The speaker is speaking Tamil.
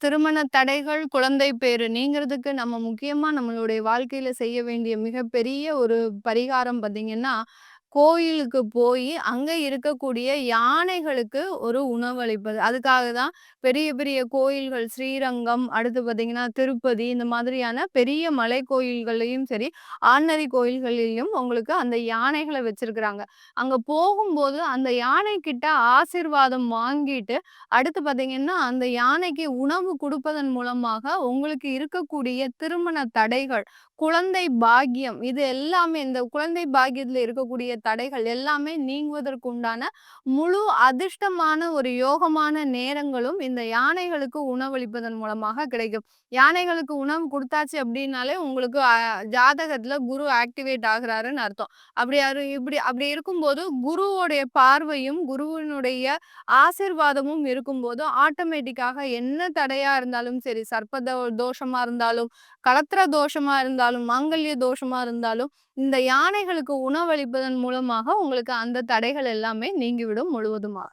திருமண தடைகள், குழந்தை பேறு நீங்கிறதுக்கு நம்ம முக்கியமா நம்மளுடைய வாழ்க்கையில செய்ய வேண்டிய மிகப்பெரிய ஒரு பரிகாரம் பார்த்தீங்கன்னா, கோயிலுக்கு போயி, அங்க இருக்கக்கூடிய யானைகளுக்கு ஒரு உணவளிப்பது. அதுக்காக தான் பெரிய பெரிய கோயில்கள் ஸ்ரீரங்கம், அடுத்து பார்த்தீங்கன்னா திருப்பதி இந்த மாதிரியான பெரிய மலை கோயில்கள்லயும் சரி, ஆர்டினரி கோயில்களிலும் உங்களுக்கு அந்த யானைகள வச்சிருக்கிறாங்க. அங்க போகும்போது அந்த யானை கிட்ட ஆசீர்வாதம் வாங்கிட்டு அடுத்து பார்த்தீங்கன்னா, அந்த யானைக்கு உணவு குடுப்பதன் மூலமாக உங்களுக்கு இருக்கக்கூடிய திருமண தடைகள், குழந்தை பாக்கியம் இது எல்லாமே இந்த குழந்தை பாக்கியத்தில இருக்கக்கூடிய தடைகள் எல்லாமே நீங்குவதற்கு உண்டான முழு அதிர்ஷ்டமான ஒரு யோகமான நேரங்களும் இந்த யானைகளுக்கு உணவளிப்பதன் மூலமாக கிடைக்கும். யானைகளுக்கு உணவு குடுத்தாச்சு அப்டின்னாலே உங்களுக்கு ஜாதகத்தில குரு ஆக்டிவேட் ஆகுறாருன்னு அர்த்தம். அப்படி இருக்கும்போது குருவோடைய பார்வையும், குருவினுடைய ஆசீர்வாதமும் இருக்கும்போது, ஆட்டோமேட்டிக்காக என்ன தடையா இருந்தாலும் சரி, தோஷமா இருந்தாலும், கலத்திர தோஷமா இருந்தாலும், மாங்கல்ய தோஷமா இருந்தாலும், இந்த யானைகளுக்கு உணவளிப்பதன் மூலமாக உங்களுக்கு அந்த தடைகள் எல்லாமே நீங்கிவிடும் முழுவதுமாக.